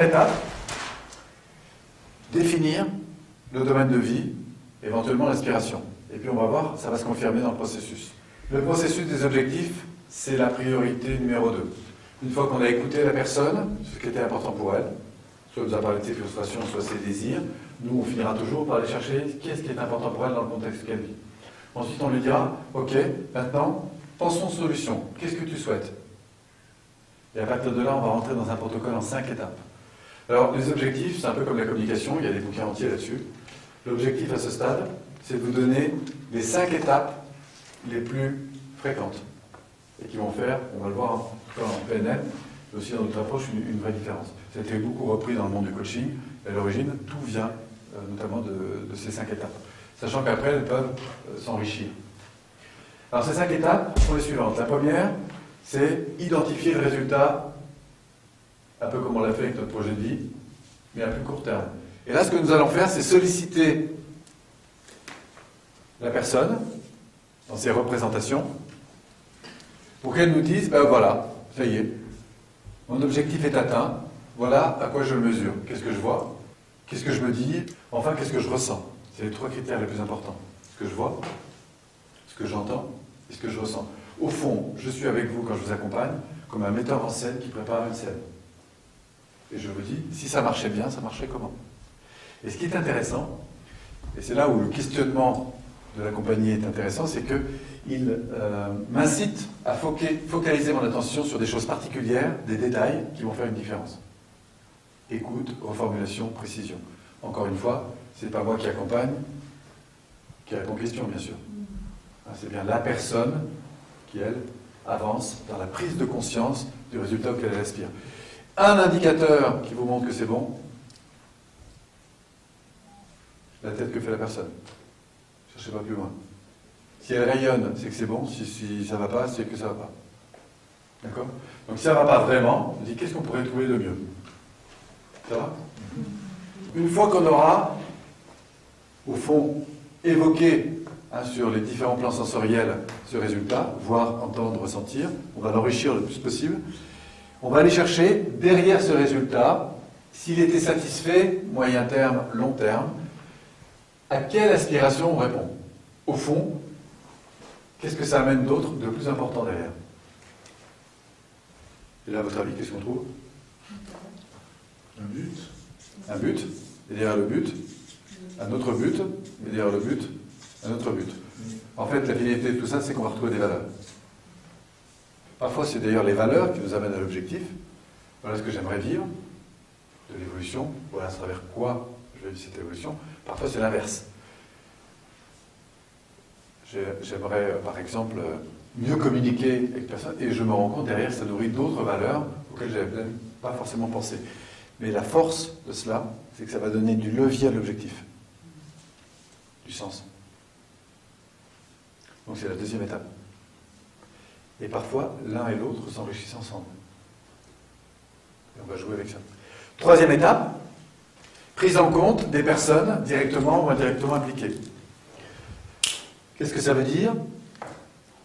étape, définir le domaine de vie, éventuellement l'aspiration. Et puis on va voir, ça va se confirmer dans le processus. Le processus des objectifs, c'est la priorité numéro 2. Une fois qu'on a écouté la personne, ce qui était important pour elle, soit elle nous a parlé de ses frustrations, soit ses désirs, nous on finira toujours par aller chercher qu'est-ce qui est important pour elle dans le contexte qu'elle vit. Ensuite on lui dira, ok, maintenant, pensons solution, qu'est-ce que tu souhaites? Et à partir de là, on va rentrer dans un protocole en 5 étapes. Alors les objectifs, c'est un peu comme la communication, il y a des bouquins entiers là-dessus. L'objectif à ce stade, c'est de vous donner les 5 étapes les plus fréquentes et qui vont faire, on va le voir en PNL, mais aussi dans notre approche, une vraie différence. Ça a été beaucoup repris dans le monde du coaching, et à l'origine, tout vient notamment de ces 5 étapes, sachant qu'après, elles peuvent s'enrichir. Alors ces 5 étapes sont les suivantes. La première, c'est identifier le résultat, un peu comme on l'a fait avec notre projet de vie, mais à plus court terme. Et là, ce que nous allons faire, c'est solliciter la personne dans ses représentations pour qu'elle nous dise, ben voilà, ça y est, mon objectif est atteint, voilà à quoi je le mesure. Qu'est-ce que je vois? Qu'est-ce que je me dis? Enfin, qu'est-ce que je ressens? C'est les 3 critères les plus importants. Ce que je vois, ce que j'entends et ce que je ressens. Au fond, je suis avec vous quand je vous accompagne, comme un metteur en scène qui prépare une scène. Et je vous dis, si ça marchait bien, ça marcherait comment? Et ce qui est intéressant, et c'est là où le questionnement de la compagnie est intéressant, c'est qu'il m'incite à focaliser mon attention sur des choses particulières, des détails qui vont faire une différence. Écoute, reformulation, précision. Encore une fois, c'est pas moi qui accompagne, qui répond aux questions, bien sûr. C'est bien la personne qui, elle, avance dans la prise de conscience du résultat auquel elle aspire. Un indicateur qui vous montre que c'est bon, la tête que fait la personne. Ne cherchez pas plus loin. Si elle rayonne, c'est que c'est bon. Si ça ne va pas, c'est que ça ne va pas. D'accord? Donc si ça ne va pas vraiment, on dit qu'est-ce qu'on pourrait trouver de mieux? Ça va? Une fois qu'on aura, au fond, évoqué sur les différents plans sensoriels ce résultat, voir, entendre, ressentir, on va l'enrichir le plus possible. On va aller chercher, derrière ce résultat, s'il était satisfait, moyen terme, long terme, à quelle aspiration on répond? Au fond, qu'est-ce que ça amène d'autre, de plus important derrière? Et là, à votre avis, qu'est-ce qu'on trouve? Un but. Un but, et derrière le but, un autre but, et derrière le but, un autre but. En fait, la finalité de tout ça, c'est qu'on va retrouver des valeurs. Parfois, c'est d'ailleurs les valeurs qui nous amènent à l'objectif. Voilà ce que j'aimerais vivre, de l'évolution. Voilà à travers quoi je vais vivre cette évolution. Parfois, c'est l'inverse. J'aimerais, par exemple, mieux communiquer avec personne, et je me rends compte derrière, ça nourrit d'autres valeurs auxquelles je n'avais pas forcément pensé. Mais la force de cela, c'est que ça va donner du levier à l'objectif, du sens. Donc c'est la deuxième étape. Et parfois, l'un et l'autre s'enrichissent ensemble. Et on va jouer avec ça. Troisième étape, prise en compte des personnes directement ou indirectement impliquées. Qu'est-ce que ça veut dire?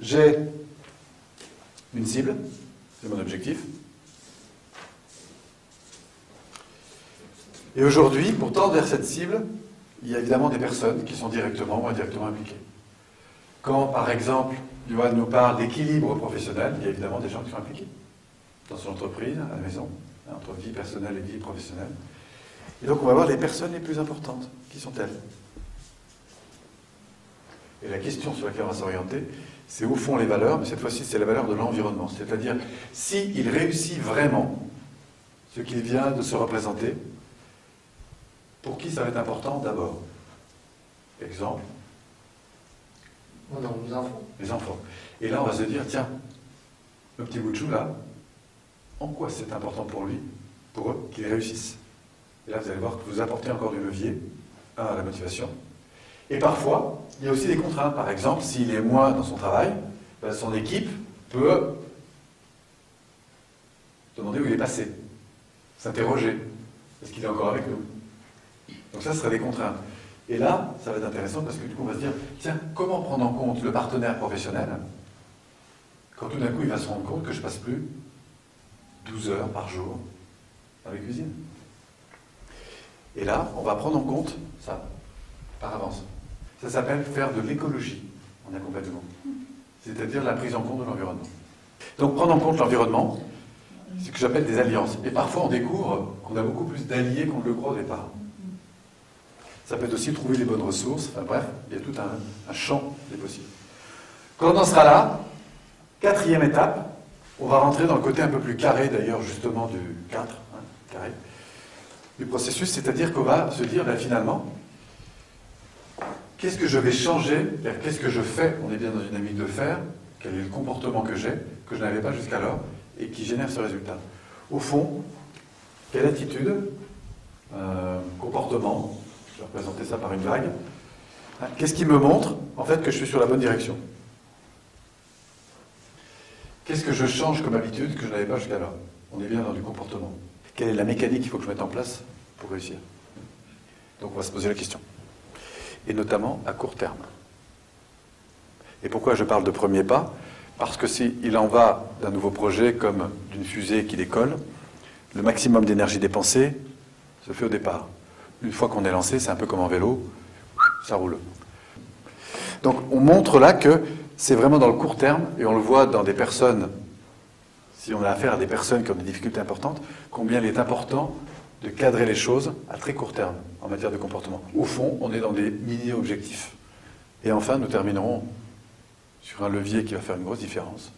J'ai une cible, c'est mon objectif. Et aujourd'hui, pour tendre vers cette cible, il y a évidemment des personnes qui sont directement ou indirectement impliquées. Quand, par exemple, Johan nous parle d'équilibre professionnel, il y a évidemment des gens qui sont impliqués. Dans son entreprise, à la maison, entre vie personnelle et vie professionnelle. Et donc on va voir les personnes les plus importantes. Qui sont-elles? Et la question sur laquelle on va s'orienter, c'est au fond les valeurs, mais cette fois-ci c'est la valeur de l'environnement. C'est-à-dire, s'il réussit vraiment ce qu'il vient de se représenter, pour qui ça va être important d'abord? Exemple. Les enfants. Les enfants. Et là, on va se dire, tiens, le petit bout de chou là, en quoi c'est important pour lui, pour eux, qu'ils réussissent? Et là, vous allez voir que vous apportez encore du levier, à la motivation. Et parfois, il y a aussi des contraintes. Par exemple, s'il est moins dans son travail, ben, son équipe peut demander où il est passé, s'interroger, est-ce qu'il est encore avec nous? Donc ça, ce serait des contraintes. Et là, ça va être intéressant parce que du coup, on va se dire, tiens, comment prendre en compte le partenaire professionnel quand tout d'un coup, il va se rendre compte que je passe plus 12 heures par jour dans la cuisine? Et là, on va prendre en compte ça, par avance. Ça s'appelle faire de l'écologie en accompagnement, c'est-à-dire la prise en compte de l'environnement. Donc prendre en compte l'environnement, c'est ce que j'appelle des alliances. Et parfois on découvre qu'on a beaucoup plus d'alliés qu'on ne le croit au départ. Ça peut être aussi trouver les bonnes ressources, enfin bref, il y a tout un champ des possibles. Quand on en sera là, quatrième étape, on va rentrer dans le côté un peu plus carré d'ailleurs justement du 4, carré, du processus, c'est-à-dire qu'on va se dire ben, finalement, qu'est-ce que je vais changer, qu'est-ce que je fais, on est bien dans une dynamique de faire, quel est le comportement que j'ai, que je n'avais pas jusqu'alors, et qui génère ce résultat. Au fond, quelle attitude, comportement, je vais représenter ça par une vague, qu'est-ce qui me montre en fait que je suis sur la bonne direction? Qu'est-ce que je change comme habitude que je n'avais pas jusqu'alors? On est bien dans du comportement. Quelle est la mécanique qu'il faut que je mette en place pour réussir? Donc on va se poser la question. Et notamment à court terme. Et pourquoi je parle de premier pas? Parce que s'il en va d'un nouveau projet comme d'une fusée qui décolle, le maximum d'énergie dépensée se fait au départ. Une fois qu'on est lancé, c'est un peu comme en vélo, ça roule. Donc on montre là que c'est vraiment dans le court terme, et on le voit dans des personnes, si on a affaire à des personnes qui ont des difficultés importantes, combien il est important de cadrer les choses à très court terme en matière de comportement. Au fond, on est dans des mini-objectifs. Et enfin, nous terminerons sur un levier qui va faire une grosse différence.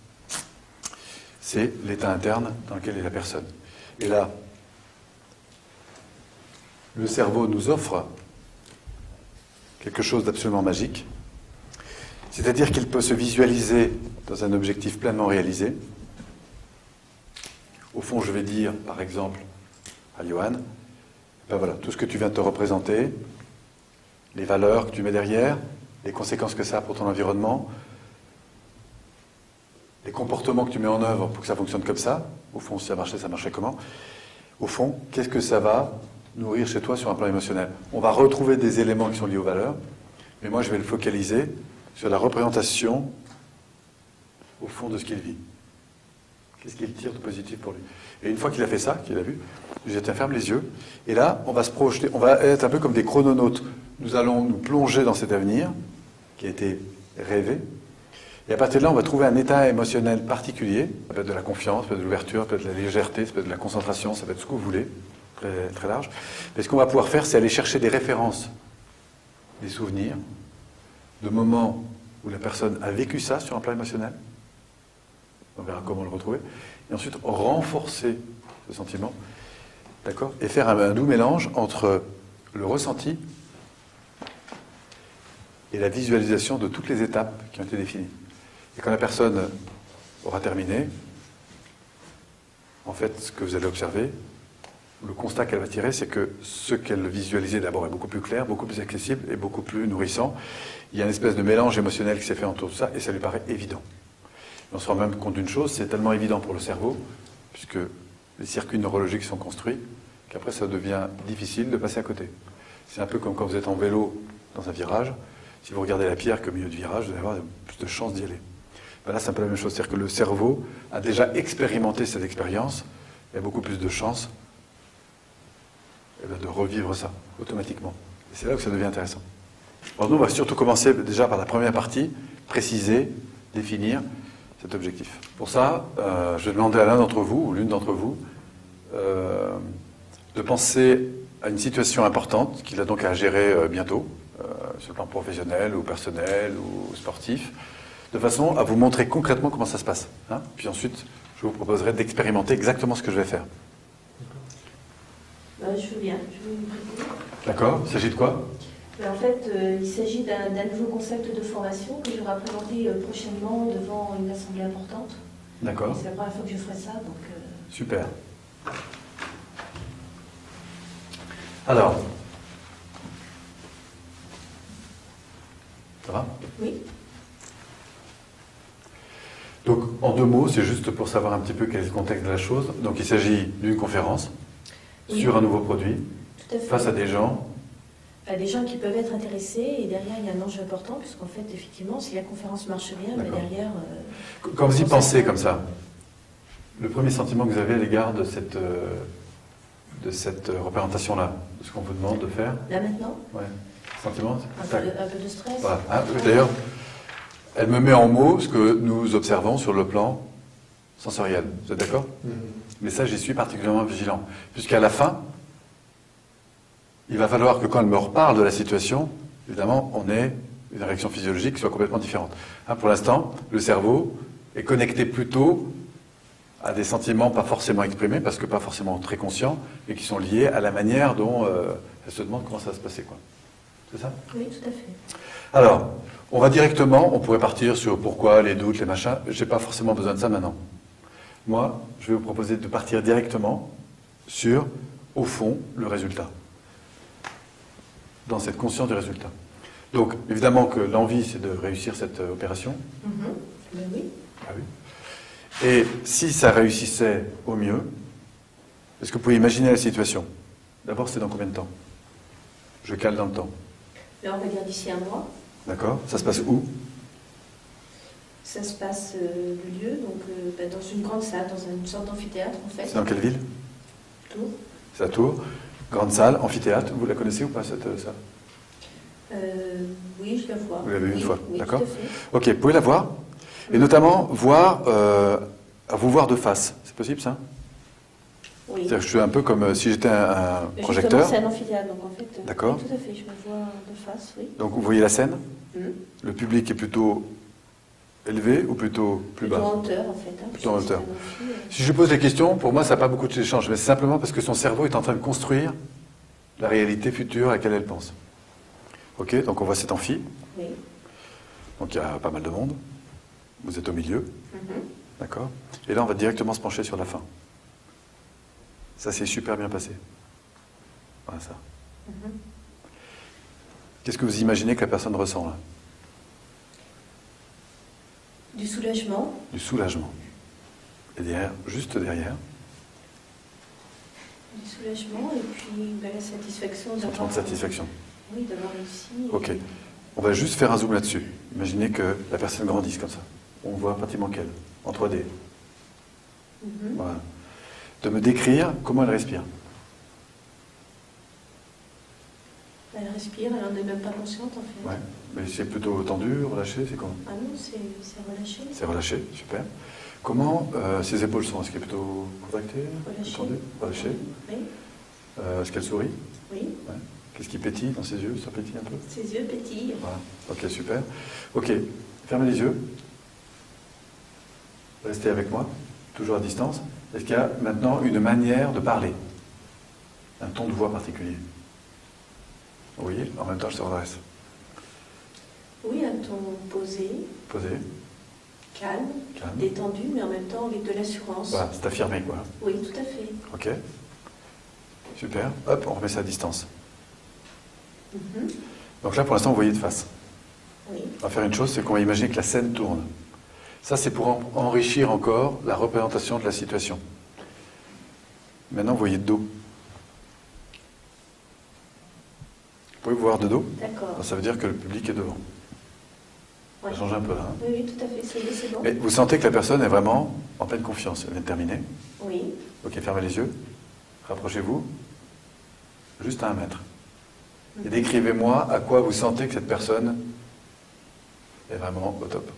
C'est l'état interne dans lequel est la personne. Et là, le cerveau nous offre quelque chose d'absolument magique. C'est-à-dire qu'il peut se visualiser dans un objectif pleinement réalisé. Au fond, je vais dire, par exemple, à Johan, ben voilà, tout ce que tu viens de te représenter, les valeurs que tu mets derrière, les conséquences que ça a pour ton environnement, les comportements que tu mets en œuvre pour que ça fonctionne comme ça, au fond, si ça marchait comment? Au fond, qu'est-ce que ça va nourrir chez toi sur un plan émotionnel? On va retrouver des éléments qui sont liés aux valeurs, mais moi je vais le focaliser sur la représentation, au fond, de ce qu'il vit. Qu'est-ce qu'il tire de positif pour lui? Et une fois qu'il a fait ça, qu'il a vu, je dis, tiens, ferme les yeux. Et là, on va se projeter, on va être un peu comme des chrononautes. Nous allons nous plonger dans cet avenir qui a été rêvé. Et à partir de là, on va trouver un état émotionnel particulier. Ça peut être de la confiance, ça peut être de l'ouverture, ça peut être de la légèreté, ça peut être de la concentration, ça peut être ce que vous voulez, très, très large. Mais ce qu'on va pouvoir faire, c'est aller chercher des références, des souvenirs, de moments où la personne a vécu ça sur un plan émotionnel. On verra comment le retrouver. Et ensuite, renforcer ce sentiment, d'accord, et faire un doux mélange entre le ressenti et la visualisation de toutes les étapes qui ont été définies. Et quand la personne aura terminé, en fait, ce que vous allez observer, le constat qu'elle va tirer, c'est que ce qu'elle visualisait d'abord est beaucoup plus clair, beaucoup plus accessible et beaucoup plus nourrissant. Il y a une espèce de mélange émotionnel qui s'est fait autour de ça, et ça lui paraît évident. On se rend même compte d'une chose, c'est tellement évident pour le cerveau, puisque les circuits neurologiques sont construits, qu'après ça devient difficile de passer à côté. C'est un peu comme quand vous êtes en vélo dans un virage, si vous regardez la pierre qu'au milieu du virage, vous allez avoir plus de chances d'y aller. Ben là, c'est un peu la même chose, c'est-à-dire que le cerveau a déjà expérimenté cette expérience, il y a beaucoup plus de chances de revivre ça automatiquement. Et c'est là que ça devient intéressant. Alors nous, on va surtout commencer déjà par la première partie, préciser, définir cet objectif. Pour ça, je vais demander à l'un d'entre vous, ou l'une d'entre vous, de penser à une situation importante qu'il a donc à gérer bientôt, sur le plan professionnel ou personnel ou sportif, de façon à vous montrer concrètement comment ça se passe. Hein. Puis ensuite, je vous proposerai d'expérimenter exactement ce que je vais faire. Je veux bien, je vais me préparer. D'accord, il s'agit de quoi? En fait, il s'agit d'un nouveau concept de formation que je vais présenter prochainement devant une assemblée importante. D'accord. C'est la première fois que je ferai ça, donc... Super. Alors, ça va? Oui. Donc, en deux mots, c'est juste pour savoir un petit peu quel est le contexte de la chose. Donc, il s'agit d'une conférence sur un nouveau produit, tout à fait, face à des gens. Des gens qui peuvent être intéressés, et derrière, il y a un enjeu important, puisqu'en fait, effectivement, si la conférence marche bien, mais derrière... Quand vous y pensez comme ça, le premier sentiment que vous avez à l'égard de de cette représentation-là, de ce qu'on vous demande de faire? Là maintenant, Ouais. Sentiment? un peu de stress. Voilà. Hein, d'ailleurs, elle me met en mots ce que nous observons sur le plan sensoriel. Vous êtes d'accord? Mais ça, j'y suis particulièrement vigilant. Puisqu'à la fin, il va falloir que quand elle me reparle de la situation, évidemment, on ait une réaction physiologique qui soit complètement différente. Hein, pour l'instant, le cerveau est connecté plutôt à des sentiments pas forcément exprimés, parce que pas forcément très conscients, mais qui sont liés à la manière dont elle se demande comment ça va se passer, quoi. C'est ça? Oui, tout à fait. Alors, on va directement, on pourrait partir sur pourquoi, les doutes, les machins. Je n'ai pas forcément besoin de ça maintenant. Moi, je vais vous proposer de partir directement sur, au fond, le résultat. Dans cette conscience du résultat. Donc, évidemment que l'envie, c'est de réussir cette opération. Ben oui. Ah oui. Et si ça réussissait au mieux, est-ce que vous pouvez imaginer la situation? D'abord, c'est dans combien de temps? Je cale dans le temps. Là, on va dire d'ici un mois. D'accord? Ça se passe où? Ça se passe le lieu, donc dans une grande salle, dans une sorte d'amphithéâtre en fait. C'est dans quelle ville? Tours. C'est à Tours. Grande salle, amphithéâtre. Vous la connaissez ou pas, cette salle? Oui, je la vois. Vous l'avez vue une fois, oui, d'accord? tout à fait. Ok, vous pouvez la voir. Et notamment, voir, vous voir de face. C'est possible, ça? Oui. C'est-à-dire que je suis un peu comme si j'étais un Justement, projecteur. c'est un amphithéâtre, donc en fait. D'accord. Oui, tout à fait, je me vois de face, oui. Donc, vous voyez la scène? Mhm. Le public est plutôt élevé ou plutôt plus Plutôt bas? en hauteur, en fait. Hein, Plutôt en puisque hauteur. c'est un amphi, Si je pose les questions, pour moi, ça n'a pas beaucoup de d'échange, mais c'est simplement parce que son cerveau est en train de construire la réalité future à laquelle elle pense. Ok, donc on voit cet amphi. Oui. Donc il y a pas mal de monde. Vous êtes au milieu, Mhm. d'accord? Et là, on va directement se pencher sur la fin. Ça s'est super bien passé. Voilà ça. Mhm. Qu'est-ce que vous imaginez que la personne ressent là? Du soulagement. Du soulagement. Et derrière, juste derrière, Du soulagement et puis la satisfaction sentiment d'avoir... de satisfaction. Oui, d'avoir réussi. Ok. On va juste faire un zoom là-dessus. Imaginez que la personne grandisse comme ça. On voit pratiquement qu'elle, en 3D. Mhm. Voilà. De me décrire comment elle respire. Elle respire, elle n'en est même pas consciente en fait. Ouais. Mais c'est plutôt tendu, relâché, c'est comment? Ah non, c'est relâché. C'est relâché, super. Comment ses épaules sont? Est-ce qu'elle est plutôt contractée? Relâché. Tendue? Relâchée. Oui, Est-ce qu'elle sourit? oui. Ouais. Qu'est-ce qui pétille dans ses yeux? Ça pétille un peu? Ses yeux pétillent. Voilà. Ok, super. Ok, fermez les yeux. Restez avec moi, toujours à distance. Est-ce qu'il y a maintenant une manière de parler? Un ton de voix particulier? Vous voyez? En même temps, je te redresse. Oui, un ton posé, Posez, calme, calme. détendu, mais en même temps avec de l'assurance. Voilà, c'est affirmé, quoi. Oui, tout à fait. Ok. Super. Hop, on remet ça à distance. Mhm. Donc là, pour l'instant, vous voyez de face. Oui. On va faire une chose, c'est qu'on va imaginer que la scène tourne. Ça, c'est pour enrichir encore la représentation de la situation. Maintenant, vous voyez de dos. Vous pouvez vous voir de dos? D'accord. Ça veut dire que le public est devant. Ouais. Ça change un peu, hein. Oui, oui, tout à fait. C'est bon. Mais vous sentez que la personne est vraiment en pleine confiance. Elle vient de terminer. Oui. Ok, fermez les yeux. Rapprochez-vous. Juste à 1 mètre. Et décrivez-moi à quoi vous sentez que cette personne est vraiment au top.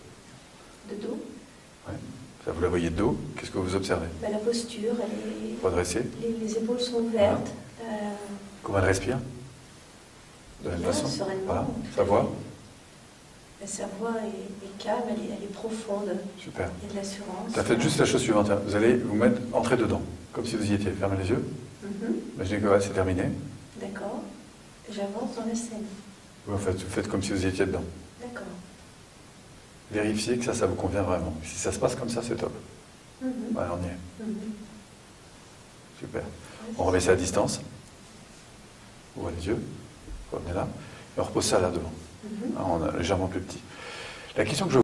De dos. Ouais. Ça, vous la voyez de dos. Qu'est-ce que vous observez? La posture, elle est... Redressée. les épaules sont ouvertes. Comment elle respire? De la même Bien, façon. sereinement. Voilà. Sa voix. Sa voix est calme, elle est profonde. Super. Il y a de l'assurance. Faites juste la chose suivante. Vous allez vous mettre entrer dedans, comme si vous y étiez. Fermez les yeux. Mhm. Imaginez que ouais, c'est terminé. D'accord. J'avance dans la scène. Vous faites comme si vous y étiez dedans. D'accord. Vérifiez que ça vous convient vraiment. Si ça se passe comme ça, c'est top. Mhm. Voilà, on y est. Mhm. Super. On remet ça à distance. Ouvrez les yeux. Revenez là. Et on repose ça là devant. Mhm. On a légèrement plus petit. La question que je